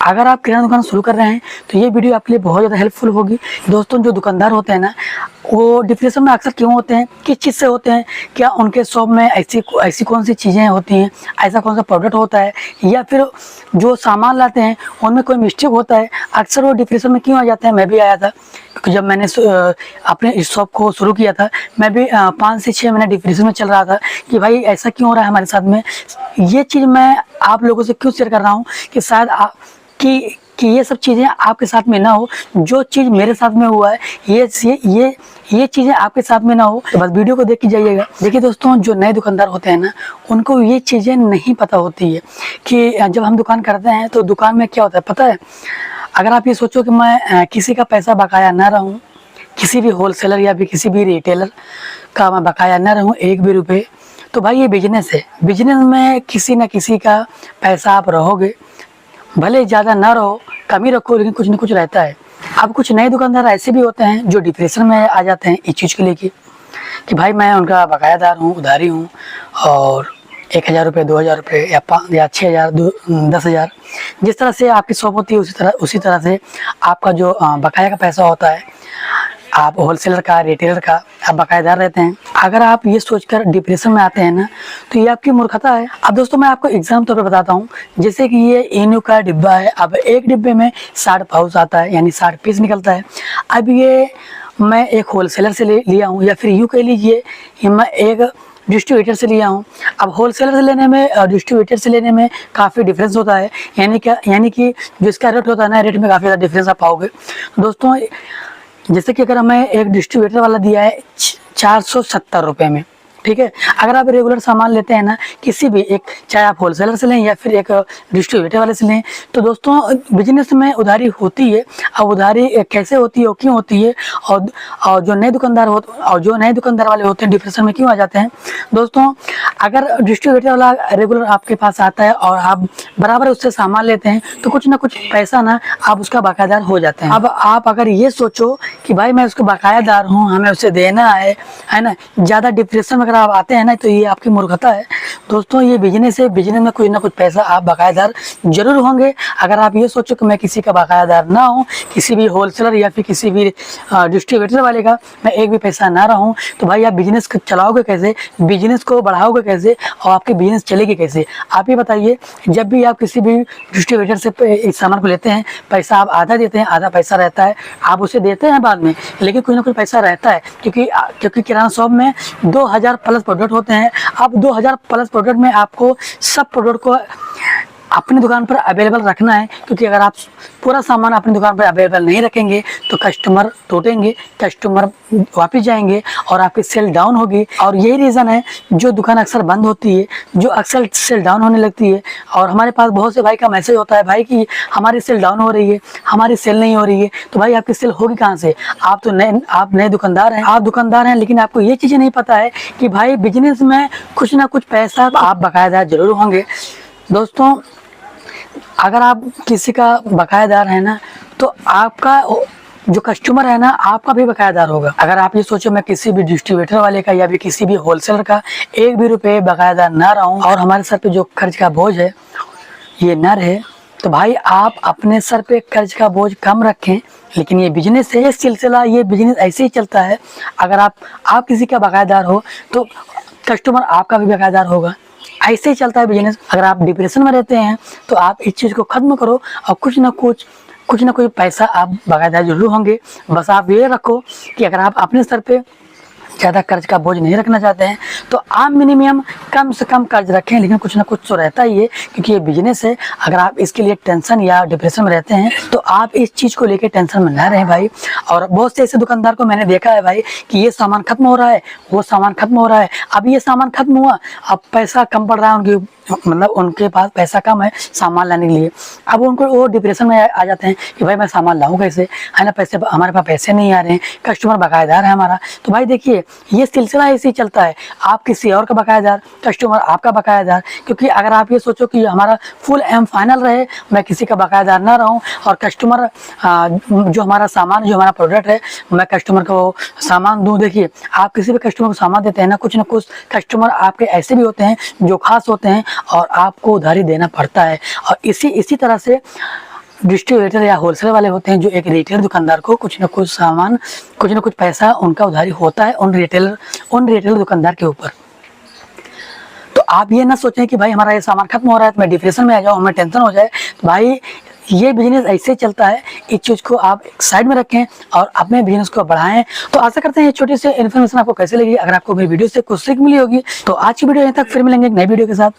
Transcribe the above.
अगर आप किराना दुकान शुरू कर रहे हैं तो ये वीडियो आपके लिए बहुत ज़्यादा हेल्पफुल होगी। दोस्तों, जो दुकानदार होते हैं ना, वो डिप्रेशन में अक्सर क्यों होते हैं, किस चीज़ से होते हैं, क्या उनके शॉप में ऐसी कौन सी चीज़ें होती हैं, ऐसा कौन सा प्रोडक्ट होता है, या फिर जो सामान लाते हैं उनमें कोई मिस्टेक होता है, अक्सर वो डिप्रेशन में क्यों आ जाते हैं। मैं भी आया था, क्योंकि जब मैंने अपने इस शॉप को शुरू किया था, मैं भी 5 से 6 महीने डिप्रेशन में चल रहा था कि भाई ऐसा क्यों हो रहा है हमारे साथ में। ये चीज़ मैं आप लोगों से क्यों शेयर कर रहा हूँ कि शायद कि ये सब चीज़ें आपके साथ में ना हो। जो चीज़ मेरे साथ में हुआ है, ये चीज़ें आपके साथ में ना हो, तो बस वीडियो को देख के जाइएगा। देखिए दोस्तों, जो नए दुकानदार होते हैं ना, उनको ये चीज़ें नहीं पता होती है कि जब हम दुकान करते हैं तो दुकान में क्या होता है, पता है। अगर आप ये सोचो कि मैं किसी का पैसा बकाया ना रहूँ, किसी भी होलसेलर या फिर किसी भी रिटेलर का मैं बकाया ना रहूँ एक भी रुपये, तो भाई ये बिजनेस है। बिजनेस में किसी न किसी का पैसा आप रहोगे, भले ज़्यादा ना रहो, कम ही रखो, लेकिन कुछ न कुछ रहता है। अब कुछ नए दुकानदार ऐसे भी होते हैं जो डिप्रेशन में आ जाते हैं इस चीज़ को लेके कि भाई मैं उनका बकायादार हूँ, उधारी हूँ, और 1,000 रुपये, 2,000 रुपये या 6,000, 10,000, जिस तरह से आपकी शॉप होती है उसी तरह से आपका जो बकाया का पैसा होता है, आप होलसेलर का, रिटेलर का आप बकायेदार रहते हैं। अगर आप ये सोचकर डिप्रेशन में आते हैं ना, तो ये आपकी मूर्खता है। अब दोस्तों, मैं आपको एग्जाम तौर पे बताता हूँ। जैसे कि ये इनो का डिब्बा है, अब एक डिब्बे में 60 पाउच आता है, यानी 60 पीस निकलता है। अब ये मैं एक होलसेलर से लिया हूँ, या फिर यूँ कह लीजिए मैं एक डिस्ट्रीब्यूटर से लिया हूँ। अब होलसेलर से लेने में और डिस्ट्रीब्यूटर से लेने में काफ़ी डिफरेंस होता है। यानी कि जो इसका रेट होता है ना, रेट में काफ़ी ज़्यादा डिफरेंस आप पाओगे दोस्तों। जैसे कि अगर हमें एक डिस्ट्रीब्यूटर वाला दिया है 470 रुपये में, ठीक है। अगर आप रेगुलर सामान लेते हैं ना, किसी भी एक, चाहे आप होलसेलर से लें या फिर एक डिस्ट्रीब्यूटर वाले से लें, तो दोस्तों बिजनेस में उधारी होती है। अब उधारी कैसे होती है और क्यों होती है, और जो नए दुकानदार वाले होते हैं डिप्रेशन में क्यों आ जाते हैं दोस्तों। अगर डिस्ट्रीब्यूटर वाला रेगुलर आपके पास आता है और आप बराबर उससे सामान लेते हैं, तो कुछ ना कुछ पैसा ना आप उसका बकायादार हो जाते हैं। अब आप अगर ये सोचो कि भाई मैं उसका बकायादार हूँ, हमें उसे देना है ना, ज़्यादा डिप्रेशन में अगर आप आते हैं ना, तो ये आपकी मूर्खता है दोस्तों। ये बिजनेस है, बिजनेस में कुछ ना कुछ पैसा आप बकायादार जरूर होंगे। अगर आप ये सोचो कि मैं किसी का बकायादार ना हूँ, किसी भी होलसेलर या फिर किसी भी डिस्ट्रीब्यूटर वाले का मैं एक भी पैसा ना रहूँ, तो भाई आप बिजनेस चलाओगे कैसे, बिजनेस को बढ़ाओगे कैसे, और आपकी बिजनेस चलेगी कैसे। आप ये बताइए। जब भी आप किसी भी डिस्ट्रीब्यूटर से इस सामान को लेते हैं, पैसा आप आधा देते हैं, आधा पैसा रहता है, आप उसे देते हैं बाद में, लेकिन कुछ ना कुछ पैसा रहता है, क्योंकि किराना शॉप में 2000 प्लस प्रोडक्ट होते हैं। अब 2000 प्लस प्रोडक्ट में आपको सब प्रोडक्ट को अपनी दुकान पर अवेलेबल रखना है, क्योंकि अगर आप पूरा सामान अपनी दुकान पर अवेलेबल नहीं रखेंगे तो कस्टमर टूटेंगे, कस्टमर वापस जाएंगे और आपकी सेल डाउन होगी। और यही रीज़न है जो दुकान अक्सर बंद होती है, जो अक्सर सेल डाउन होने लगती है। और हमारे पास बहुत से भाई का मैसेज होता है, भाई कि हमारी सेल डाउन हो रही है, हमारी सेल नहीं हो रही है। तो भाई आपकी सेल होगी कहाँ से? आप नए दुकानदार हैं, आप दुकानदार हैं, लेकिन आपको ये चीज़ें नहीं पता है कि भाई बिजनेस में कुछ ना कुछ पैसा आप बकायेदार जरूर होंगे दोस्तों। अगर आप किसी का बकायादार है ना, तो आपका जो कस्टमर है ना, आपका भी बकायादार होगा। अगर आप ये सोचो मैं किसी भी डिस्ट्रीब्यूटर वाले का या भी किसी भी होलसेलर का एक भी रुपये बकायादार ना रहूं, और हमारे सर पे जो कर्ज का बोझ है ये ना रहे, तो भाई आप अपने सर पे कर्ज का बोझ कम रखें। लेकिन ये बिजनेस है, ये सिलसिला, ये बिजनेस ऐसे ही चलता है। अगर आप किसी का बकायादार हो तो कस्टमर आपका भी बकायादार होगा। ऐसे ही चलता है बिजनेस। अगर आप डिप्रेशन में रहते हैं तो आप इस चीज़ को खत्म करो, और कुछ ना कुछ पैसा आप बकायदा जरूर होंगे। बस आप ये रखो कि अगर आप अपने सर पे ज़्यादा कर्ज का बोझ नहीं रखना चाहते हैं, तो आप मिनिमम कम से कम कर्ज रखें, लेकिन कुछ ना कुछ तो रहता ही है, क्योंकि ये बिजनेस है। अगर आप इसके लिए टेंशन या डिप्रेशन में रहते हैं, तो आप इस चीज़ को लेकर टेंशन में ना रहें भाई। और बहुत से ऐसे दुकानदार को मैंने देखा है भाई कि ये सामान खत्म हो रहा है, वो सामान खत्म हो रहा है, अब ये सामान खत्म हुआ, अब पैसा कम पड़ रहा है मतलब उनके पास पैसा कम है सामान लाने के लिए। अब उनको वो डिप्रेशन में आ जाते हैं कि भाई मैं सामान लाऊं कैसे, है ना, पैसे हमारे पास पैसे नहीं आ रहे हैं, कस्टमर बकायेदार है हमारा। तो भाई देखिए, ये सिलसिला ऐसे ही चलता है, आप किसी और का बकायेदार, कस्टमर आपका बकायेदार। क्योंकि अगर आप ये सोचो कि हमारा फुल एम फाइनल रहे, मैं किसी का बकायेदार ना रहूँ, और कस्टमर जो हमारा सामान, जो हमारा प्रोडक्ट है, मैं कस्टमर को सामान दूँ। देखिए, आप किसी भी कस्टमर को सामान देते हैं ना कुछ कस्टमर आपके ऐसे भी होते हैं जो खास होते हैं, और आपको उधारी देना पड़ता है। और इसी तरह से डिस्ट्रीब्यूटर या होलसेल वाले होते हैं जो एक रिटेल दुकानदार को कुछ ना कुछ सामान, कुछ ना कुछ पैसा उनका उधारी होता है उन रिटेल दुकानदार के ऊपर। तो आप ये ना सोचें कि भाई हमारा ये सामान खत्म हो रहा है तो मैं डिप्रेशन में आ जाऊँ, हमें टेंशन हो जाए। तो भाई ये बिजनेस ऐसे चलता है, इस चीज़ को आप साइड में रखें और अपने बिजनेस को बढ़ाएं। तो आशा करते हैं ये छोटी सी इन्फॉर्मेशन आपको कैसे लगी। अगर आपको मेरी वीडियो से कुछ सीख मिली होगी तो आज की वीडियो यहीं तक, फिर मिलेंगे एक नई वीडियो के साथ।